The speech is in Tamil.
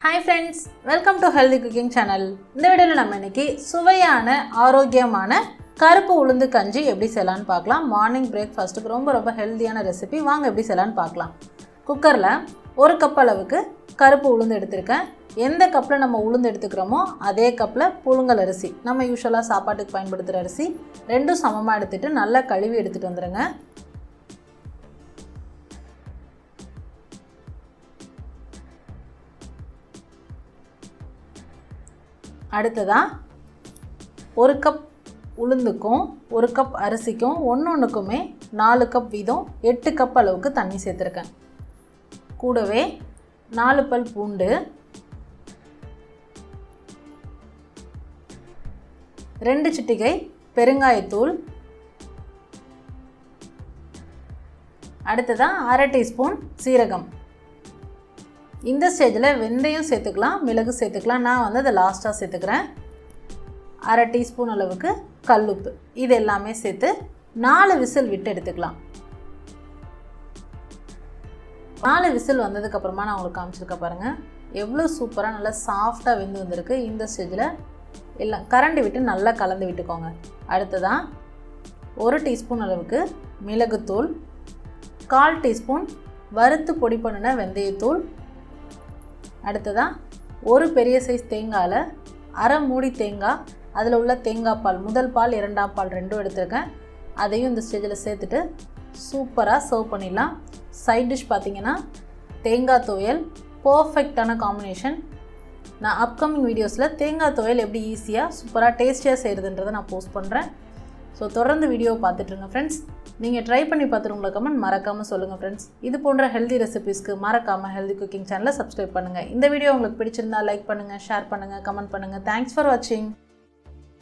Hi friends, welcome to Healthy Cooking Channel. இந்த வீடியோல நம்ம இன்னைக்கு சுவையான ஆரோக்கியமான கருப்பு உளுந்து கஞ்சி எப்படி செய்யலாம்னு பார்க்கலாம். மார்னிங் பிரேக்ஃபாஸ்ட்க்கு ரொம்ப ஹெல்தியான ரெசிபி. வாங்க எப்படி செய்யலாம்னு பார்க்கலாம். குக்கர்ல 1 கப் அளவுக்கு கருப்பு உளுந்து எடுத்துர்க்கேன். எந்த கப்ல நம்ம உளுந்து எடுத்துக்கறோமோ அதே கப்ல புழுங்கல் அரிசி. நம்ம யூசுவலா சாப்பாட்டுக்கு பயன்படுத்துற அரிசி ரெண்டும் சமமா எடுத்துட்டு நல்லா கழுவி எடுத்துட்டு வந்துருங்க. அடுத்ததா 1 கப் உளுந்துக்கும் 1 கப் அரிசிக்கும் ஒவ்வொன்றுக்குமே 4 கப் வீதம் 8 கப் அளவுக்கு தண்ணி சேர்த்துருக்கேன். கூடவே 4 பல் பூண்டு, 2 சிட்டிகை பெருங்காயத்தூள், அடுத்ததா 1/2 டீஸ்பூன் சீரகம். இந்த ஸ்டேஜில் வெந்தயம் சேர்த்துக்கலாம், மிளகு சேர்த்துக்கலாம். நான் அதை லாஸ்ட்டாக சேர்த்துக்கிறேன். 1/2 டீஸ்பூன் அளவுக்கு கல்லுப்பு. இது எல்லாமே சேர்த்து 4 விசில் விட்டு எடுத்துக்கலாம். 4 விசில் வந்ததுக்கப்புறமா நான் உங்களுக்கு காமிச்சிருக்க பாருங்கள், எவ்வளோ சூப்பராக நல்லா சாஃப்டாக வெந்து வந்திருக்கு. இந்த ஸ்டேஜில் எல்லாம் கரண்டி விட்டு நல்லா கலந்து விட்டுக்கோங்க. அடுத்ததான் 1 டீஸ்பூன் அளவுக்கு மிளகுத்தூள், 1/4 டீஸ்பூன் வறுத்து பொடி பண்ணின வெந்தயத்தூள், அடுத்ததாக 1 பெரிய சைஸ் தேங்காயில் 1/2 மூடி தேங்காய், அதில் உள்ள தேங்காய் பால், முதல் பால் 2ஆம் பால் ரெண்டும் எடுத்துருக்கேன். அதையும் இந்த ஸ்டேஜில் சேர்த்துட்டு சூப்பராக சர்வ் பண்ணிடலாம். சைட் டிஷ் பார்த்திங்கன்னா தேங்காய் துவையல், பர்ஃபெக்டான காம்பினேஷன். நான் அப்கமிங் வீடியோஸில் தேங்காய் துவையல் எப்படி ஈஸியாக சூப்பராக டேஸ்டியாக செய்கிறதுன்றதை நான் போஸ்ட் பண்ணுறேன். ஸோ தொடர்ந்து வீடியோவை பார்த்துட்ருங்க ஃப்ரெண்ட்ஸ். நீங்கள் ட்ரை பண்ணி பார்த்துட்டு உங்களை கமெண்ட் மறக்காமல் சொல்லுங்கள் ஃப்ரெண்ட்ஸ். இது போன்ற ஹெல்தி ரெசிபீஸ்க்கு மறக்காமல் ஹெல்தி குக்கிங் சேனலை சப்ஸ்கிரைப் பண்ணுங்கள். இந்த வீடியோ உங்களுக்கு பிடிச்சிருந்தா லைக் பண்ணுங்கள், ஷேர் பண்ணுங்கள், கமெண்ட் பண்ணுங்கள். தேங்க்ஸ் ஃபார் வாட்சிங்.